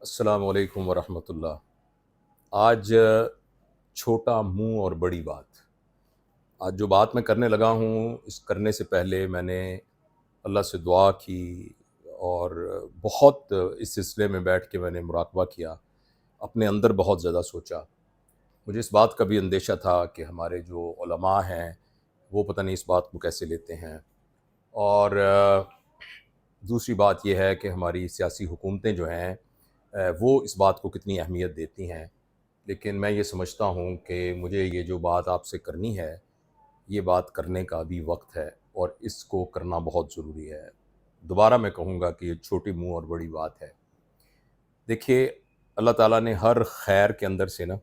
السلام علیکم ورحمۃ اللہ۔ آج چھوٹا منہ اور بڑی بات۔ آج جو بات میں کرنے لگا ہوں، اس کرنے سے پہلے میں نے اللہ سے دعا کی اور بہت اس سلسلے میں بیٹھ کے میں نے مراقبہ کیا، اپنے اندر بہت زیادہ سوچا۔ مجھے اس بات کا بھی اندیشہ تھا کہ ہمارے جو علماء ہیں وہ پتہ نہیں اس بات کو کیسے لیتے ہیں، اور دوسری بات یہ ہے کہ ہماری سیاسی حکومتیں جو ہیں وہ اس بات کو کتنی اہمیت دیتی ہیں۔ لیکن میں یہ سمجھتا ہوں کہ مجھے یہ جو بات آپ سے کرنی ہے، یہ بات کرنے کا بھی وقت ہے اور اس کو کرنا بہت ضروری ہے۔ دوبارہ میں کہوں گا کہ یہ چھوٹی منہ اور بڑی بات ہے۔ دیکھیے، اللہ تعالیٰ نے ہر خیر کے اندر سے نا،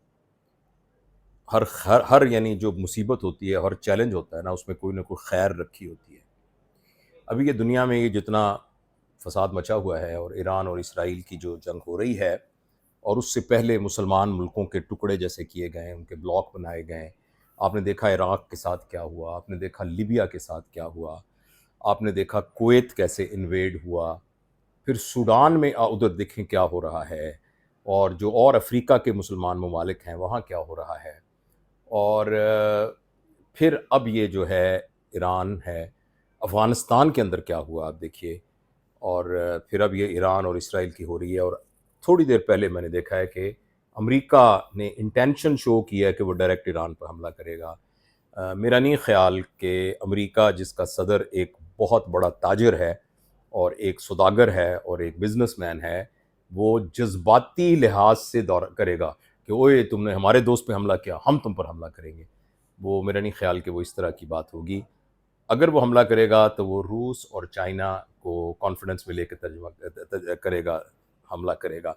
ہر یعنی جو مصیبت ہوتی ہے، ہر چیلنج ہوتا ہے نا، اس میں کوئی نہ کوئی خیر رکھی ہوتی ہے۔ ابھی یہ دنیا میں یہ جتنا فساد مچا ہوا ہے، اور ایران اور اسرائیل کی جو جنگ ہو رہی ہے، اور اس سے پہلے مسلمان ملکوں کے ٹکڑے جیسے کیے گئے، ان کے بلاک بنائے گئے۔ آپ نے دیکھا عراق کے ساتھ کیا ہوا، آپ نے دیکھا لیبیا کے ساتھ کیا ہوا، آپ نے دیکھا کویت کیسے انویڈ ہوا، پھر سوڈان میں ادھر دیکھیں کیا ہو رہا ہے، اور جو اور افریقہ کے مسلمان ممالک ہیں وہاں کیا ہو رہا ہے، اور پھر اب یہ جو ہے ایران ہے، افغانستان کے اندر کیا ہوا آپ دیکھیے، اور پھر اب یہ ایران اور اسرائیل کی ہو رہی ہے۔ اور تھوڑی دیر پہلے میں نے دیکھا ہے کہ امریکہ نے انٹینشن شو کیا ہے کہ وہ ڈائریکٹ ایران پر حملہ کرے گا۔ میرا نہیں خیال کہ امریکہ، جس کا صدر ایک بہت بڑا تاجر ہے اور ایک سوداگر ہے اور ایک بزنس مین ہے، وہ جذباتی لحاظ سے دور کرے گا کہ اوئے تم نے ہمارے دوست پہ حملہ کیا، ہم تم پر حملہ کریں گے۔ وہ میرا نہیں خیال کہ وہ اس طرح کی بات ہوگی۔ اگر وہ حملہ کرے گا تو وہ روس اور چائنا کو کانفیڈنس میں لے کے کرے گا، حملہ کرے گا،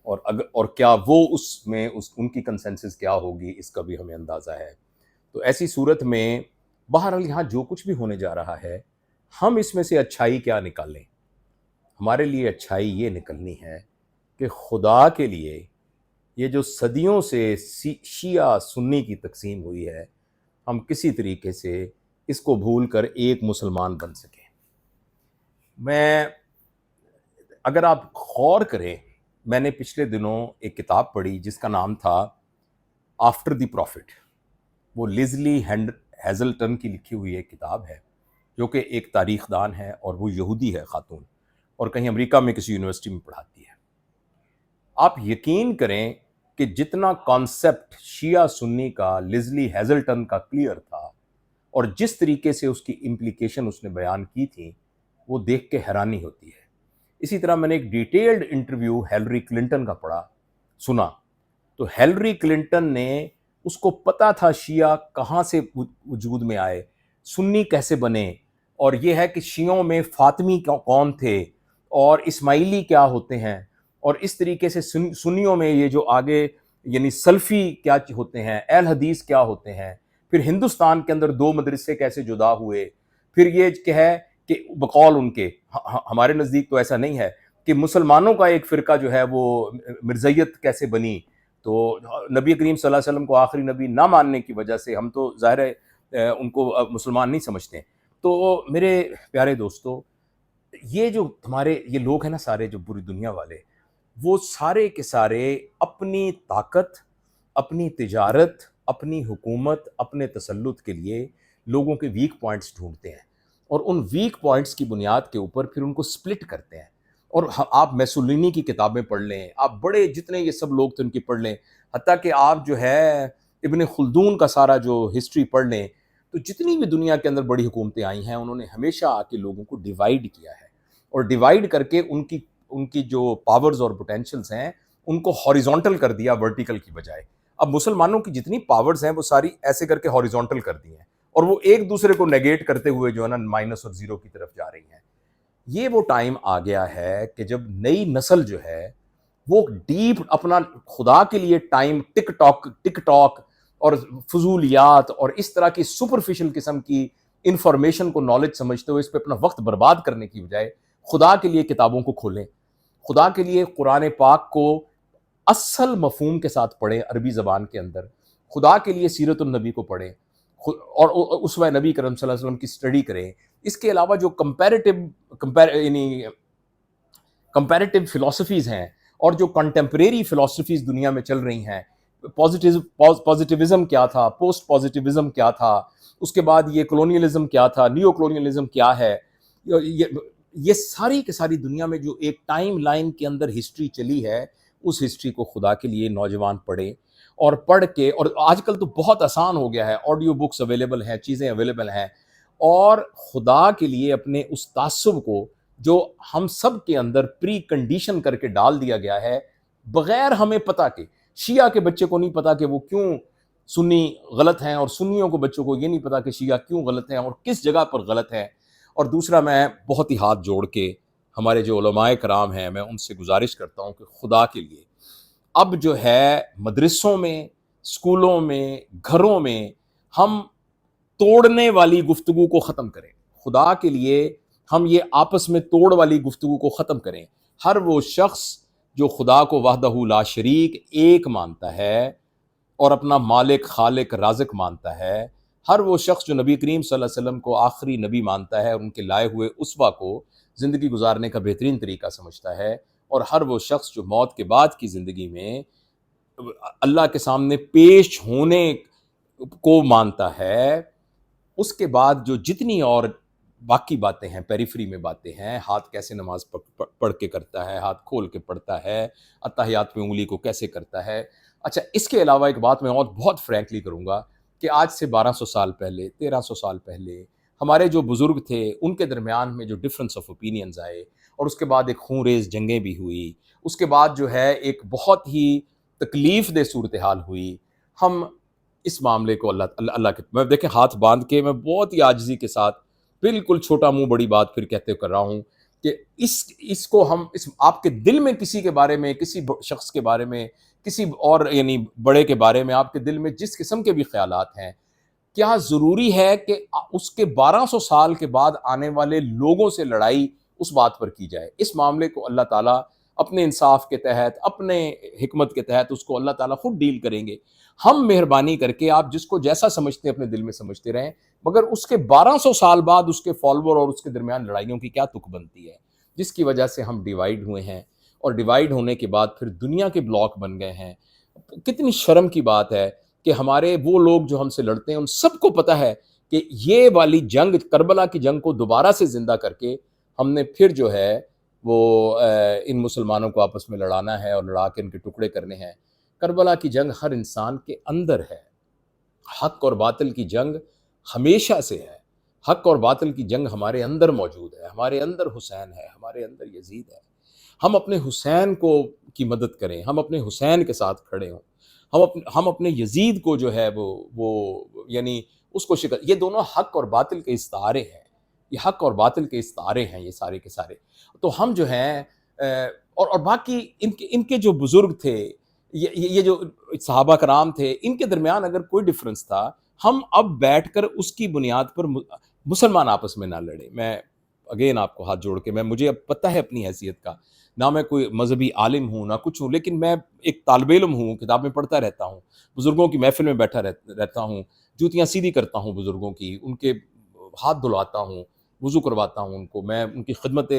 اور کیا وہ اس میں ان کی کنسنسس کیا ہوگی، اس کا بھی ہمیں اندازہ ہے۔ تو ایسی صورت میں بہرحال یہاں جو کچھ بھی ہونے جا رہا ہے، ہم اس میں سے اچھائی کیا نکالیں؟ ہمارے لیے اچھائی یہ نکلنی ہے کہ خدا کے لیے یہ جو صدیوں سے شیعہ سنی کی تقسیم ہوئی ہے، ہم کسی طریقے سے اس کو بھول کر ایک مسلمان بن سکیں۔ میں اگر آپ غور کریں، میں نے پچھلے دنوں ایک کتاب پڑھی جس کا نام تھا آفٹر دی پروفٹ۔ وہ لیزلی ہیزلٹن کی لکھی ہوئی ایک کتاب ہے، جو کہ ایک تاریخ دان ہے، اور وہ یہودی ہے خاتون، اور کہیں امریکہ میں کسی یونیورسٹی میں پڑھاتی ہے۔ آپ یقین کریں کہ جتنا کانسیپٹ شیعہ سنی کا لیزلی ہیزلٹن کا کلیئر تھا، اور جس طریقے سے اس کی امپلیکیشن اس نے بیان کی تھی، وہ دیکھ کے حیرانی ہوتی ہے۔ اسی طرح میں نے ایک ڈیٹیلڈ انٹرویو ہیلری کلنٹن کا سنا، تو ہیلری کلنٹن نے، اس کو پتا تھا شیعہ کہاں سے وجود میں آئے، سنی کیسے بنے، اور یہ ہے کہ شیعوں میں فاطمی کون تھے اور اسماعیلی کیا ہوتے ہیں، اور اس طریقے سے سنیوں میں یہ جو آگے یعنی سلفی کیا ہوتے ہیں، اہل حدیث کیا ہوتے ہیں، پھر ہندوستان کے اندر دو مدرسے کیسے جدا ہوئے، پھر یہ کہ ہے کہ بقول ان کے، ہمارے نزدیک تو ایسا نہیں ہے، کہ مسلمانوں کا ایک فرقہ جو ہے وہ مرزیت کیسے بنی۔ تو نبی کریم صلی اللہ علیہ وسلم کو آخری نبی نہ ماننے کی وجہ سے ہم تو ظاہر ہے ان کو مسلمان نہیں سمجھتے۔ تو میرے پیارے دوستو، یہ جو ہمارے یہ لوگ ہیں نا، سارے جو پوری دنیا والے، وہ سارے کے سارے اپنی طاقت، اپنی تجارت، اپنی حکومت، اپنے تسلط کے لیے لوگوں کے ویک پوائنٹس ڈھونڈتے ہیں، اور ان ویک پوائنٹس کی بنیاد کے اوپر پھر ان کو سپلٹ کرتے ہیں۔ اور آپ میسولینی کی کتابیں پڑھ لیں، آپ بڑے جتنے یہ سب لوگ تھے ان کی پڑھ لیں، حتیٰ کہ آپ جو ہے ابن خلدون کا سارا جو ہسٹری پڑھ لیں، تو جتنی بھی دنیا کے اندر بڑی حکومتیں آئی ہیں، انہوں نے ہمیشہ آ کے لوگوں کو ڈیوائیڈ کیا ہے، اور ڈیوائیڈ کر کے ان کی جو پاورز اور پوٹینشلز ہیں ان کو ہاریزونٹل کر دیا، ورٹیکل کی بجائے۔ اب مسلمانوں کی جتنی پاورز ہیں وہ ساری ایسے کر کے ہاریزونٹل کر دی ہیں، اور وہ ایک دوسرے کو نیگیٹ کرتے ہوئے جو ہے نا مائنس اور زیرو کی طرف جا رہی ہیں۔ یہ وہ ٹائم آ گیا ہے کہ جب نئی نسل جو ہے وہ ڈیپ اپنا خدا کے لیے ٹائم ٹک ٹاک اور فضولیات اور اس طرح کی سپرفیشل قسم کی انفارمیشن کو نالج سمجھتے ہوئے اس پہ اپنا وقت برباد کرنے کی بجائے خدا کے لیے کتابوں کو کھولیں، خدا کے لیے قرآن پاک کو اصل مفہوم کے ساتھ پڑھیں عربی زبان کے اندر، خدا کے لیے سیرت النبی کو پڑھیں، اور اسوہ نبی کرم صلی اللہ علیہ وسلم کی اسٹڈی کریں۔ اس کے علاوہ جو کمپیریٹیو فلسفیز ہیں، اور جو کنٹمپریری فلاسفیز دنیا میں چل رہی ہیں، پازیٹیوزم کیا تھا، پوسٹ پازیٹیوزم کیا تھا، اس کے بعد یہ کولونیلزم کیا تھا، نیو کولونیلزم کیا ہے، یہ ساری کی ساری دنیا میں جو ایک ٹائم لائن کے اندر ہسٹری چلی ہے، اس ہسٹری کو خدا کے لیے نوجوان پڑھیں، اور پڑھ کے، اور آج کل تو بہت آسان ہو گیا ہے، آڈیو بکس اویلیبل ہیں، چیزیں اویلیبل ہیں، اور خدا کے لیے اپنے اس تعصب کو جو ہم سب کے اندر پری کنڈیشن کر کے ڈال دیا گیا ہے، بغیر ہمیں پتہ کہ شیعہ کے بچے کو نہیں پتا کہ وہ کیوں سنی غلط ہیں، اور سنیوں کو بچوں کو یہ نہیں پتا کہ شیعہ کیوں غلط ہیں اور کس جگہ پر غلط ہیں۔ اور دوسرا، میں بہت ہی ہاتھ جوڑ کے ہمارے جو علماء کرام ہیں، میں ان سے گزارش کرتا ہوں کہ خدا کے لیے اب جو ہے مدرسوں میں، اسکولوں میں، گھروں میں ہم توڑنے والی گفتگو کو ختم کریں۔ خدا کے لیے ہم یہ آپس میں توڑ والی گفتگو کو ختم کریں۔ ہر وہ شخص جو خدا کو وحدہ لا شریک ایک مانتا ہے اور اپنا مالک، خالق، رازق مانتا ہے، ہر وہ شخص جو نبی کریم صلی اللہ علیہ وسلم کو آخری نبی مانتا ہے اور ان کے لائے ہوئے اسوہ کو زندگی گزارنے کا بہترین طریقہ سمجھتا ہے، اور ہر وہ شخص جو موت کے بعد کی زندگی میں اللہ کے سامنے پیش ہونے کو مانتا ہے، اس کے بعد جو جتنی اور باقی باتیں ہیں، پیریفری میں باتیں ہیں، ہاتھ کیسے نماز پڑھ کے کرتا ہے، ہاتھ کھول کے پڑھتا ہے، اتحیات میں انگلی کو کیسے کرتا ہے۔ اچھا، اس کے علاوہ ایک بات میں اور بہت فرینکلی کروں گا کہ آج سے 1200 سال پہلے، 1300 سال پہلے ہمارے جو بزرگ تھے، ان کے درمیان میں جو ڈفرنس آف اوپینینز آئے، اور اس کے بعد ایک خون ریز جنگیں بھی ہوئی، اس کے بعد جو ہے ایک بہت ہی تکلیف دہ صورتحال ہوئی، ہم اس معاملے کو اللہ کے، میں دیکھیں ہاتھ باندھ کے، میں بہت ہی عاجزی کے ساتھ بالکل چھوٹا منہ بڑی بات پھر کہتے کر رہا ہوں کہ اس کو ہم آپ کے دل میں کسی کے بارے میں، کسی شخص کے بارے میں، کسی اور یعنی بڑے کے بارے میں آپ کے دل میں جس قسم کے بھی خیالات ہیں، کیا ضروری ہے کہ اس کے 1200 سال کے بعد آنے والے لوگوں سے لڑائی اس بات پر کی جائے؟ اس معاملے کو اللہ تعالیٰ اپنے انصاف کے تحت، اپنے حکمت کے تحت اس کو اللہ تعالیٰ خود ڈیل کریں گے۔ ہم مہربانی کر کے آپ جس کو جیسا سمجھتے ہیں اپنے دل میں سمجھتے رہیں، مگر اس کے 1200 سال بعد اس کے فالوور اور اس کے درمیان لڑائیوں کی کیا تک بنتی ہے، جس کی وجہ سے ہم ڈیوائیڈ ہوئے ہیں، اور ڈیوائیڈ ہونے کے بعد پھر دنیا کے بلاک بن گئے ہیں۔ کتنی شرم کی بات ہے کہ ہمارے وہ لوگ جو ہم سے لڑتے ہیں، ان سب کو پتہ ہے کہ یہ والی جنگ، کربلا کی جنگ کو دوبارہ سے زندہ کر کے ہم نے پھر جو ہے وہ ان مسلمانوں کو آپس میں لڑانا ہے اور لڑا کے ان کے ٹکڑے کرنے ہیں۔ کربلا کی جنگ ہر انسان کے اندر ہے۔ حق اور باطل کی جنگ ہمیشہ سے ہے۔ حق اور باطل کی جنگ ہمارے اندر موجود ہے، ہمارے اندر حسین ہے، ہمارے اندر یزید ہے۔ ہم اپنے حسین کی مدد کریں، ہم اپنے حسین کے ساتھ کھڑے ہوں، ہم اپنے یزید کو جو ہے وہ یعنی اس کو شکست، یہ دونوں حق اور باطل کے استعارے ہیں، یہ حق اور باطل کے استعارے ہیں یہ سارے کے سارے۔ تو ہم جو ہیں اور باقی ان کے جو بزرگ تھے، یہ جو صحابہ کرام تھے، ان کے درمیان اگر کوئی ڈفرنس تھا، ہم اب بیٹھ کر اس کی بنیاد پر مسلمان آپس میں نہ لڑیں۔ میں اگین آپ کو ہاتھ جوڑ کے، مجھے اب پتہ ہے اپنی حیثیت کا، نہ میں کوئی مذہبی عالم ہوں، نہ کچھ ہوں، لیکن میں ایک طالب علم ہوں، کتابیں پڑھتا رہتا ہوں، بزرگوں کی محفل میں بیٹھا رہتا ہوں، جوتیاں سیدھی کرتا ہوں بزرگوں کی، ان کے ہاتھ دھلاتا ہوں، وضو کرواتا ہوں ان کو، میں ان کی خدمت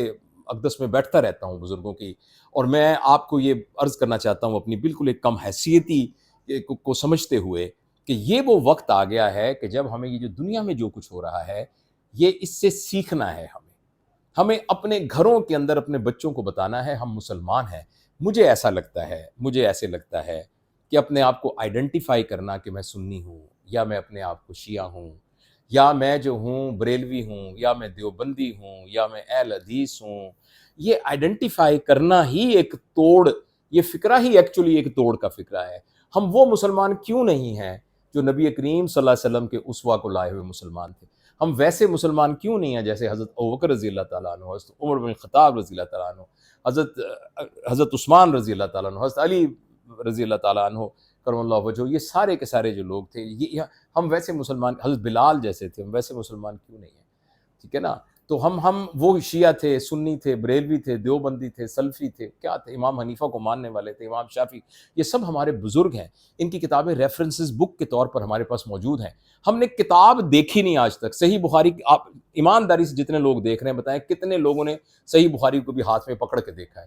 اقدس میں بیٹھتا رہتا ہوں بزرگوں کی۔ اور میں آپ کو یہ عرض کرنا چاہتا ہوں اپنی بالکل ایک کم حیثیتی کو سمجھتے ہوئے کہ یہ وہ وقت آ گیا ہے کہ جب ہمیں یہ جو دنیا میں جو کچھ ہو رہا ہے، یہ اس سے سیکھنا ہے۔ ہمیں اپنے گھروں کے اندر اپنے بچوں کو بتانا ہے ہم مسلمان ہیں۔ مجھے ایسا لگتا ہے، مجھے ایسے لگتا ہے کہ اپنے آپ کو آئیڈینٹیفائی کرنا کہ میں سنی ہوں، یا میں اپنے آپ کو شیعہ ہوں، یا میں جو ہوں بریلوی ہوں، یا میں دیوبندی ہوں، یا میں اہل حدیث ہوں، یہ آئیڈینٹیفائی کرنا ہی ایک توڑ، یہ فکرہ ہی ایکچولی ایک توڑ کا فکرہ ہے۔ ہم وہ مسلمان کیوں نہیں ہیں جو نبی کریم صلی اللہ علیہ وسلم کے اسوہ کو لائے ہوئے مسلمان تھے؟ ہم ویسے مسلمان کیوں نہیں ہیں جیسے حضرت ابوبکر رضی اللہ تعالیٰ عنہ، حضرت عمر بن خطاب رضی اللہ تعالیٰ عنہ، حضرت عثمان رضی اللہ تعالیٰ عنہ، حضرت علی رضی اللہ تعالیٰ عنہ کرم اللہ وجہہ، یہ سارے کے سارے جو لوگ تھے، ہم ویسے مسلمان، حضرت بلال جیسے تھے، ہم ویسے مسلمان کیوں نہیں ہیں؟ ٹھیک ہے نا؟ تو ہم وہ شیعہ تھے، سنی تھے، بریلوی تھے، دیوبندی تھے، سلفی تھے، کیا تھے، امام حنیفہ کو ماننے والے تھے، امام شافعی، یہ سب ہمارے بزرگ ہیں۔ ان کی کتابیں ریفرنسز بک کے طور پر ہمارے پاس موجود ہیں۔ ہم نے کتاب دیکھی نہیں آج تک صحیح بخاری کی۔ آپ ایمانداری سے جتنے لوگ دیکھ رہے ہیں بتائیں کتنے لوگوں نے صحیح بخاری کو بھی ہاتھ میں پکڑ کے دیکھا ہے؟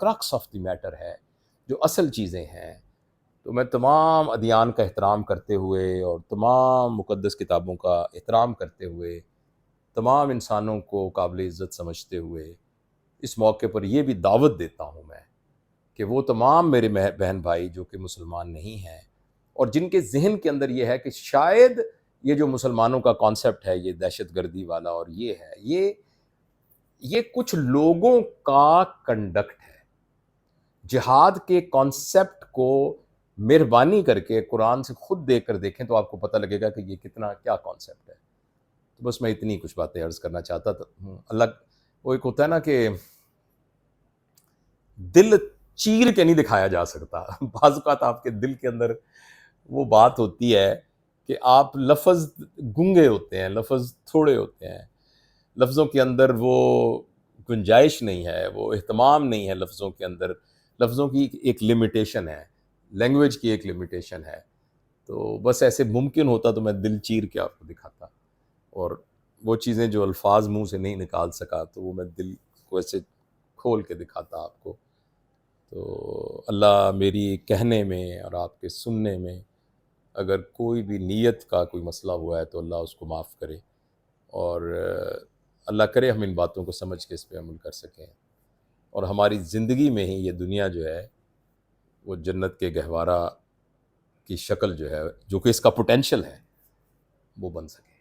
کرکس آف دی میٹر ہے، جو اصل چیزیں ہیں. تو میں تمام ادیان کا احترام کرتے ہوئے اور تمام مقدس کتابوں کا احترام کرتے ہوئے، تمام انسانوں کو قابل عزت سمجھتے ہوئے، اس موقع پر یہ بھی دعوت دیتا ہوں میں کہ وہ تمام میرے بہن بھائی جو کہ مسلمان نہیں ہیں اور جن کے ذہن کے اندر یہ ہے کہ شاید یہ جو مسلمانوں کا کانسیپٹ ہے، یہ دہشت گردی والا اور یہ ہے، یہ کچھ لوگوں کا کنڈکٹ ہے. جہاد کے کانسیپٹ کو مہربانی کر کے قرآن سے خود دیکھ کر دیکھیں تو آپ کو پتہ لگے گا کہ یہ کتنا کیا کانسیپٹ ہے. تو بس میں اتنی کچھ باتیں عرض کرنا چاہتا تھا. اللہ، وہ ایک ہوتا ہے نا کہ دل چیر کے نہیں دکھایا جا سکتا. بعض اوقات آپ کے دل کے اندر وہ بات ہوتی ہے کہ آپ لفظ گنگے ہوتے ہیں، لفظ تھوڑے ہوتے ہیں، لفظوں کے اندر وہ گنجائش نہیں ہے، وہ اہتمام نہیں ہے لفظوں کے اندر. لفظوں کی ایک لمیٹیشن ہے، لینگویج کی ایک لمیٹیشن ہے. تو بس ایسے ممکن ہوتا تو میں دل چیر کے آپ کو دکھاتا، اور وہ چیزیں جو الفاظ منہ سے نہیں نکال سکا تو وہ میں دل کو ایسے کھول کے دکھاتا آپ کو. تو اللہ میری کہنے میں اور آپ کے سننے میں اگر کوئی بھی نیت کا کوئی مسئلہ ہوا ہے تو اللہ اس کو معاف کرے، اور اللہ کرے ہم ان باتوں کو سمجھ کے اس پہ عمل کر سکیں، اور ہماری زندگی میں ہی یہ دنیا جو ہے وہ جنت کے گہوارہ کی شکل جو ہے، جو کہ اس کا پوٹینشل ہے، وہ بن سکے.